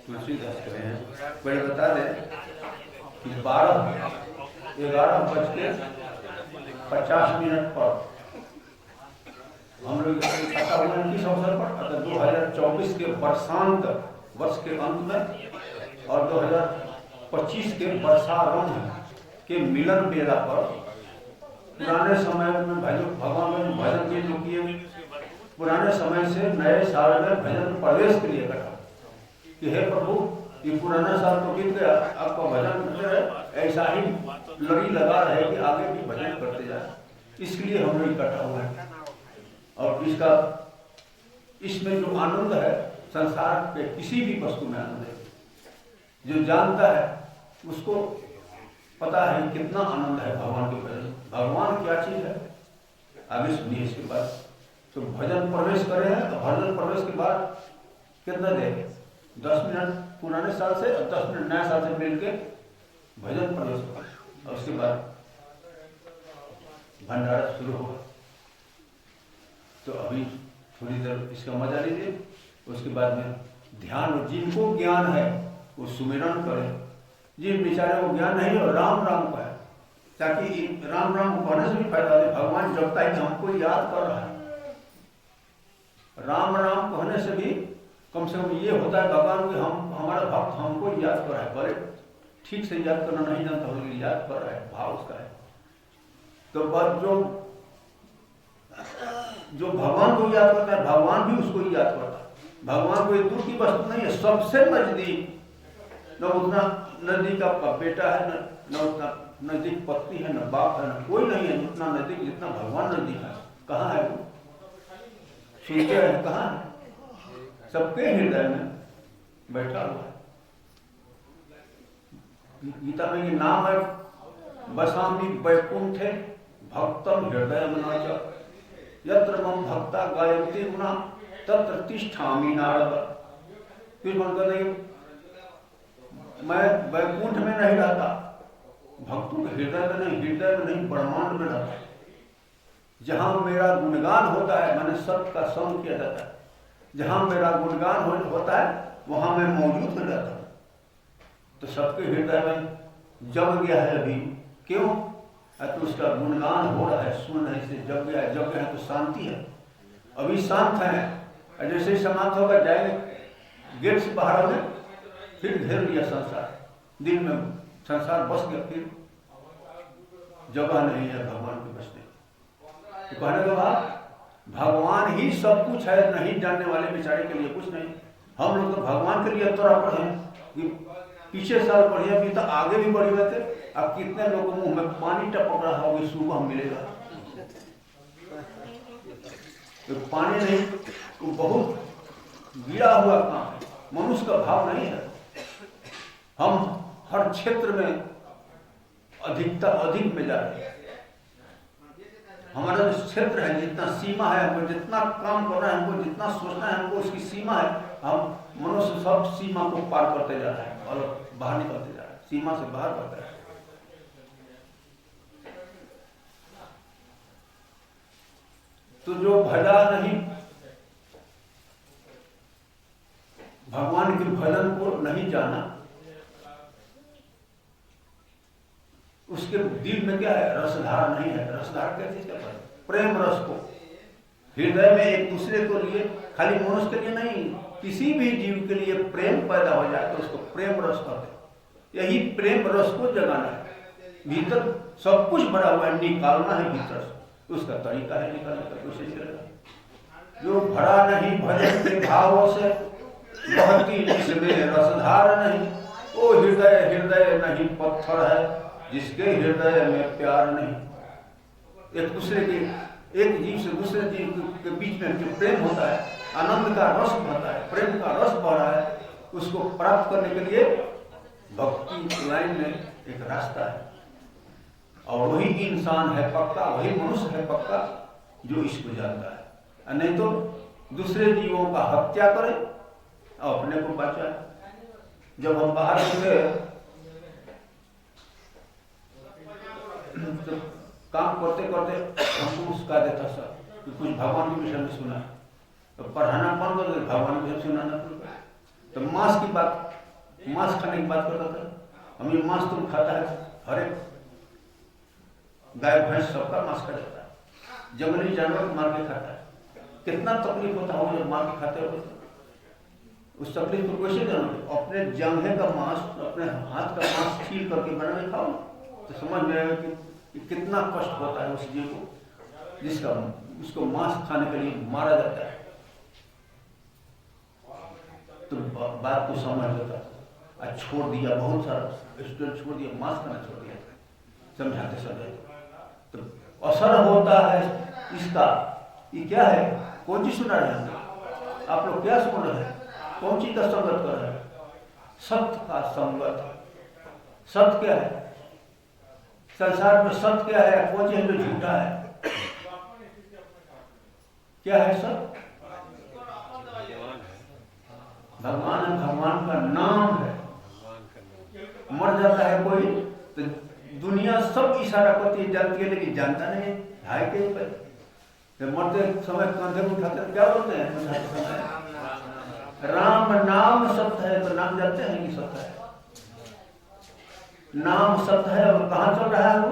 तुलसीदास कहे हैं। पहले बता दें कि 11:50 पर हम लोग इकट्ठा हुए हैं किस अवसर पर? अगर 2024 के वर्षांत वर्ष के अंत में और 2025 के वर्षारंभ के मिलन बेला पर पुराने समय में भगवान ने भजन के जो किए पुराने समय से नए साल में भजन प्रवेश के लिए कहा कि हे प्रभु ये पुराना साल तो बीत गया, आपका भजन ऐसा ही लड़ी लगा रहे कि आगे भी भजन करते जाए, इसलिए हम लोग इकट्ठा हुए हैं। और इसमें जो आनंद है संसार के किसी भी वस्तु में आनंद है। जो जानता है उसको पता है कितना आनंद है भगवान के भजन। भगवान क्या चीज है आगे सुनिए इसके बाद। तो भजन प्रवेश करे हैं तो भजन प्रवेश के बाद कितना देंगे? 10 मिनट पुराने साल से और 10 मिनट नए साल से मिलके भजन प्रवेश होगा और उसके बाद भंडारा शुरू होगा। तो अभी थोड़ी देर इसका मजा लीजिए, उसके बाद में ध्यान। जिनको ज्ञान है वो सुमिरन करें, जिन बेचारे को ज्ञान नहीं हो राम राम कहे, ताकि राम राम कहने से भी फायदा है। भगवान जबता है हमको याद कर रहा है, राम राम कहने से भी कम से कम ये होता है भगवान कि हमारा भक्त हमको याद कर रहा है। बड़े ठीक से याद करना नहीं जानता हो लेकिन याद कर रहा है, भाव उसका है। तो बस जो भगवान को याद करता है भगवान भी उसको ही याद करता है। भगवान कोई दूर की वस्तु नहीं है, सबसे नजदीक। न उतना नजदीक आपका बेटा है, न उतना नजदीक पत्नी है, न बाप है, न कोई नहीं है उतना नजदीक जितना भगवान नजदीक है। कहाँ है वो? सुनते हैं कहाँ है? सबके हृदय में बैठा हुआ है। गीता में ये नाम है बसामी वैकुंठे भक्तम हृदय मनाच यत्र मम भक्ता गायन्ति गुणा तत्र तिष्ठामि नारद। फिर मन कर मैं वैकुंठ में नहीं रहता, भक्तों के हृदय में नहीं ब्रह्मांड में रहता। जहां मेरा गुणगान होता है मैंने सत्य का संग किया जाता है, जहां मेरा गुणगान होता है वहां मैं मौजूद हो जाता हूं। तो सबके हृदय में जग गया है अभी। क्यों? तो उसका गुणगान हो रहा है, सुन रहे से जग गया है। जग गया है तो शांति है, अभी शांत है। जैसे ही समाप्त होकर जाएंगे गेट से बाहर में फिर घेर लिया संसार, दिन में संसार बस गया, फिर जगह नहीं है भगवान के बसने। तो कहने के बाद भगवान ही सब कुछ है, नहीं जानने वाले बेचारे के लिए कुछ नहीं। हम लोग तो भगवान के लिए तरह पढ़े हैं कि पीछे साल बढ़िया भी था, आगे भी बढ़ गए थे। अब कितने लोगों मुंह में पानी टपक रहा होगा सुबह मिलेगा तो पानी नहीं, तो बहुत गिरा हुआ काम है। मनुष्य का भाव नहीं है। हम हर क्षेत्र में अधिक में जा रहे हैं। हमारा जो क्षेत्र है, जितना सीमा है, हमको जितना काम करना है, हमको जितना सोचना है, हमको उसकी सीमा है। हम मनुष्य सब सीमा को पार करते जा रहे हैं और बाहर निकलते जा रहे हैं, सीमा से बाहर करते हैं। तो जो भजा नहीं, भगवान के भजन को नहीं जाना, उसके दिल में क्या है? रसधार नहीं है। रसधार क्या चीज का? प्रेम रस को हृदय में एक दूसरे को लिए, खाली मनुष्य के लिए नहीं, किसी भी जीव के लिए प्रेम पैदा हो जाए तो उसको प्रेम रस कहते हैं। यही प्रेम रस को जगाना है। भीतर सब कुछ भरा हुआ है, निकालना है भीतर से, उसका तरीका है निकालने का। कोशिश करेगा जो भरा नहीं भजन के भावों से बहती इसमें रसधार नहीं, वो हृदय नहीं पत्थर है जिसके हृदय में प्यार नहीं। एक दूसरे के, एक जीव से दूसरे जीव के बीच में जो प्रेम होता है, आनंद का रस बहता है, प्रेम का रस बह रहा है, उसको प्राप्त करने के लिए भक्ति लाइन में एक रास्ता है। और वही इंसान है पक्का, वही मनुष्य है पक्का जो इसको जानता है। नहीं तो दूसरे जीवों का हत्या करे और अपने को बचाए। जब हम बाहर निकले तो काम करते करते हमको उसका देता सर कि कुछ भगवान के विषय में सुना, तो पढ़ाना बंद कर दे, भगवान के विषय सुनाना शुरू कर। तो मास की बात मांस खाने की बात करता था। हम ये मांस तुम खाता है, हर एक गाय भैंस सबका मांस खा जाता है, जंगली जानवर मार के खाता है। कितना तकलीफ होता है जब मार के खाते हो। उस तकलीफ को कैसे जानोगे? अपने जंघे का मांस, अपने हाथ का मांस छील करके बना के खाओ तो समझ में आएगा कि कितना कष्ट होता है उस जीव को जिसका उसको मांस खाने के लिए मारा जाता है। तो बात को समझ लेता है, छोड़ दिया, बहुत सारा स्टूडेंट छोड़ दिया, मांस खाना छोड़ दिया, समझाते समझाते। तो असर होता है इसका। ये क्या है? कौन चीज सुना रहे हैं आप लोग? क्या सुन रहे हैं? कौन चीज का संगत कर रहे हैं? सत्य का संगत। सत्य क्या है? संसार में सत्य क्या है? कौन चीज जो झूठा है? क्या है सत्य? भगवान है, भगवान का नाम है। मर जाता है कोई तो दुनिया सब इशारा करती है, जानती है, लेकिन जानता नहीं है के पर। मरते समय कंधे में उठाते क्या बोलते हैं? राम नाम सत्य है। तो नाम जानते हैं कि सत्य है? नाम सत्य है। और कहाँ चल रहा है वो?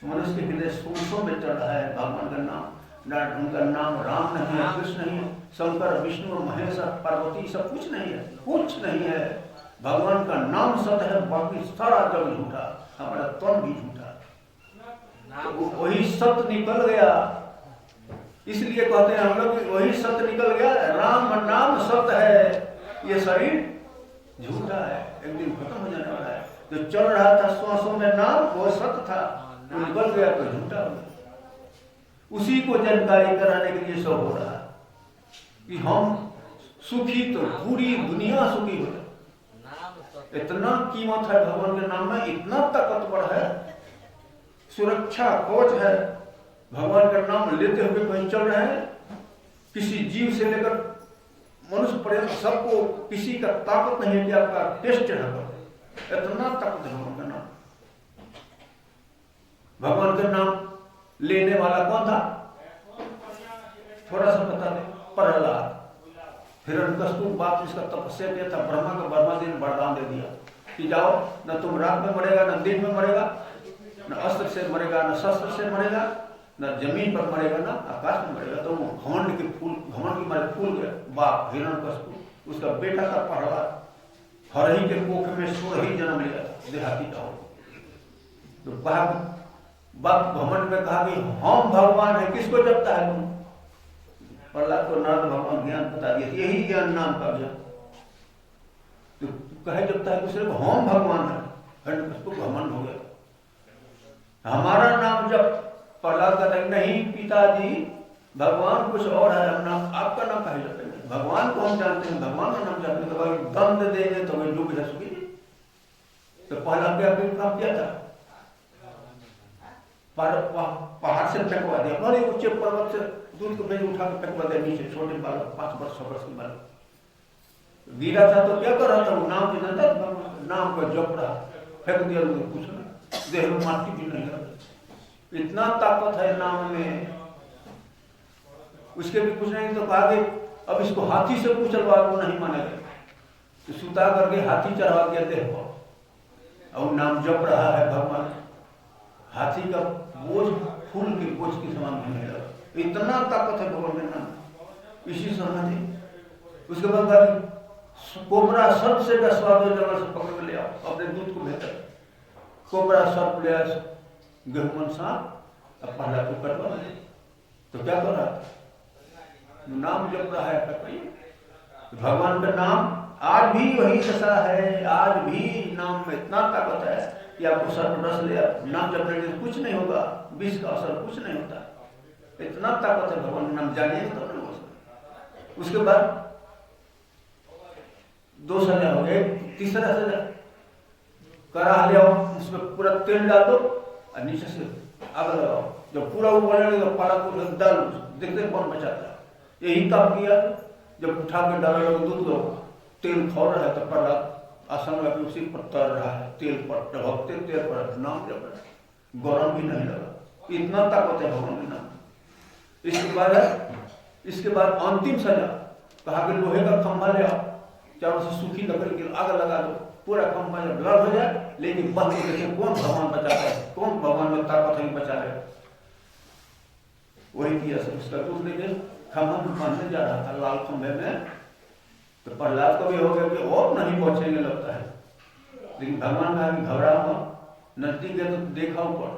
मनुष्य के हृदय सूक्ष्म में चल रहा है भगवान का नाम। उनका नाम राम नहीं है, कृष्ण नहीं है, शंकर, विष्णु, महेश, पार्वती सब कुछ नहीं है, कुछ नहीं है। भगवान का नाम सत्य है, बाकी सारा जग झूठा, हमारा तन भी झूठा। तो वही सत्य निकल गया। इसलिए कहते हैं हम लोग वही सत्य निकल गया। राम नाम सत्य है, ये शरीर झूठा है, एक दिन खत्म हो जाने वाला है। जो चल रहा था श्वासों में नाम, वो सत्य था, वो निकल गया तो झूठा हो गया। उसी को जानकारी कराने के लिए सब हो रहा है कि हम सुखी तो पूरी दुनिया सुखी हो जाए। इतना कीमत है भगवान के नाम में, इतना ताकतवर है, सुरक्षा कवच है। भगवान का नाम लेते हुए कहीं चल रहे हैं, किसी जीव से लेकर मनुष्य पर्यंत सबको किसी का ताकत नहीं है कि आपका टेस्ट चढ़ा कर। इतना ताकत है भगवान का नाम। भगवान का नाम लेने वाला कौन था? थोड़ा सा बता दे। प्रहलाद। हिरण्यकश्यप बाप जिसका तपस्या किया था, ब्रह्मा का ब्रह्मा जी ने वरदान दे दिया कि जाओ, न तुम रात में मरेगा, न दिन में मरेगा, न अस्त्र से मरेगा, न शस्त्र से मरेगा, न जमीन पर मरेगा, न आकाश में मरेगा। तो घमंड की मारे फूल गया बाप हिरण्यकश्यप। उसका बेटा था प्रहलाद, हरही के कोख में सोरही जन्म लिया, देहाती का हो। तो बाप घमंड में कहा कि हम भगवान है, किसको जपता है तुम? प्रहलाद को नारद भगवान ज्ञान बता दिया, यही ज्ञान नाम का ज्ञान। तो कहे जपता है दूसरे को, हम भगवान है, उसको घमंड हो गया। हमारा नाम जब प्रहलाद का नहीं, पिताजी भगवान कुछ और है, हम नाम आपका नाम कहे जपेंगे। भगवान को हम जानते हैं, भगवान का नाम जानते हैं, तो दंड देंगे तो वही डूब जाएगी। तो प्रहलाद ने अपने काम किया था, पहाड़ से फेंकवा दिया, बड़े ऊंचे पर्वत से दूध को भेज उठा के फेंकवा दिया नीचे। छोटे बालक 5 वर्ष 6 वर्ष के बालक गिरा था तो क्या कर रहा था वो? नाम के जानता, नाम को जप रहा, फेंक दिया, कुछ नहीं, देह में माटी भी नहीं लगा। इतना ताकत है नाम में। उसके भी कुछ नहीं तो कहा कि अब इसको हाथी से कुचलवा लो, नहीं मानेगा। तो सुता करके हाथी चढ़वा दिया देह पर, और नाम जप रहा है भगवान। हाथी का बोझ फूल के बोझ की समान नहीं लगा। इतना ताकत है भगवान के नाम। इसी समझे। उसके बाद कोबरा सर्प से स्वाद जंगल से पकड़ ले आओ, अपने दूध को बेहतर। कोबरा सर्प ले आया, गेहूं सांप, अब पहला को कटवा। तो क्या कर रहा था? नाम जप रहा है। भगवान का नाम आज भी वही दशा है। आज भी नाम में इतना ताकत है कि आपको सर्प रस ले, नाम जपने से कुछ नहीं होगा, विष का असर कुछ नहीं होता। इतना ताकत है भगवान नाम, जानिए तो नहीं हो सकता। उसके बाद 2 सजा हो गए। तीसरा सजा, कड़ा ले आओ, उसमें पूरा तेल डाल दो और नीचे से आग लगाओ। जब पूरा उबलने लगे पाला को डाल, देखते कौन बचाता है। यही काम किया। जब उठा के डाला लोग दूध को, तेल खौल रहा है तो प्रहलाद आसन में उसी पर तर रहा है, तेल पर टभकते तेल पर नाम जप रहा है, गरम भी नहीं लगा। इतना ताकत है भगवान के नाम। इसके बाद अंतिम सजा, कहा कि लोहे का खंभा ले आओ, चारों से सूखी लकड़ी की आग लगा दो, पूरा कंपन जब लड़ हो जाए, लेकिन बंद हो देखे कौन भगवान बचाता है, कौन भगवान में ताकत है बचा रहे। वही किया सब उसका दूध लेके खम्भा में बांधने जा रहा था लाल खंभे में, तो प्रहलाद को भी हो गया कि और नहीं पहुंचेंगे लगता है, लेकिन भगवान कहा कि घबरा मत, नजदीक गए तो देखा ऊपर,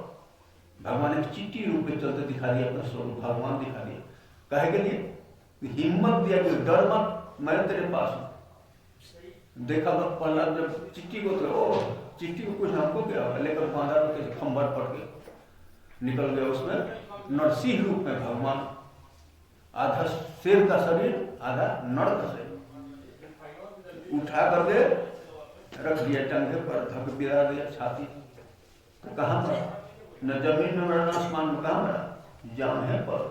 भगवान एक चिट्ठी रूप में चलते दिखा दिया, अपना स्वरूप भगवान दिखा दिया। कहे के लिए हिम्मत दिया कि डर मत, मैं तेरे पास हूं। देखा तो प्रहलाद जब चिट्ठी को, तो चिट्ठी को कुछ हमको क्या होगा, लेकर बांधा तो खंभा पड़ के निकल गया। उसमें नरसिंह रूप में भगवान, आधा शेर का शरीर आधा नर का शरीर, उठा करके रख दिया टंगे पर, धक बिरा दिया छाती। तो कहाँ मरा, न जमीन में मरा न आसमान में, कहाँ मरा, जान है पर।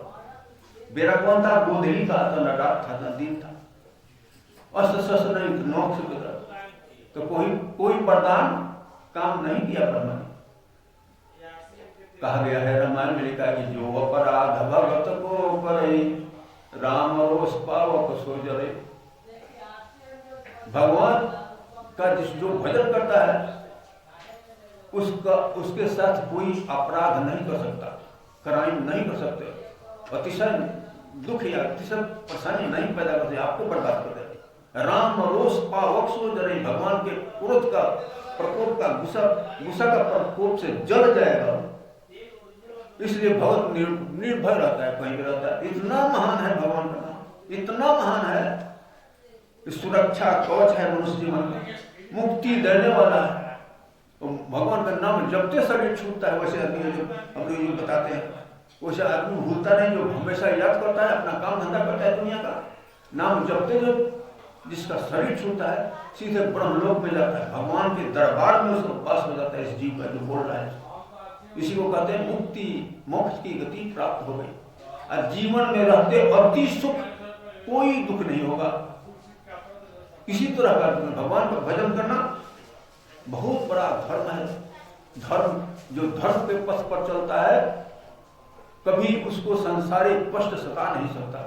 बेरा कौन था, गोधेली का था, न रात था न दिन था, अस्त्र शस्त्र नहीं, नोक से गुजरा, तो कोई वरदान काम नहीं किया ब्रह्मा ने। कहा गया है रामायण में लिखा कि जो अपराध भगत को करे, राम रोष पावक सो जरे। भगवान का जो भजन करता है उसके साथ कोई अपराध नहीं कर सकता, क्राइम नहीं कर सकते, अतिशय दुख या अतिशय परेशानी नहीं पैदा करते, आपको बर्बाद कर देते। राम रोष पावक सो जरे, भगवान के क्रोध का प्रकोप का गुस्सा का प्रकोप से जल जाएगा, इसलिए बहुत निर्भय रहता है, कहीं भी रहता है। इतना महान है भगवान का नाम, इतना महान है, सुरक्षा कवच है मनुष्य जीवन में, मुक्ति देने वाला है। तो भगवान का नाम जबते शरीर छूटता है, वैसे आदमी जो हम लोग बताते हैं, वैसे आदमी भूलता नहीं, जो हमेशा याद करता है, अपना काम धंधा करता है दुनिया का, नाम जबते जो जिसका शरीर छूटता है सीधे ब्रह्मलोक में जाता है, भगवान के दरबार में उसका पास हो जाता है। इस जीव का जो बोल रहा है, इसी को कहते हैं मुक्ति, मोक्ष की गति प्राप्त हो गई। और जीवन में रहते अति सुख, कोई दुख नहीं होगा। इसी तरह का भगवान का भजन करना बहुत बड़ा धर्म है। धर्म जो धर्म के पथ पर चलता है, कभी उसको संसारिक कष्ट सता नहीं सकता।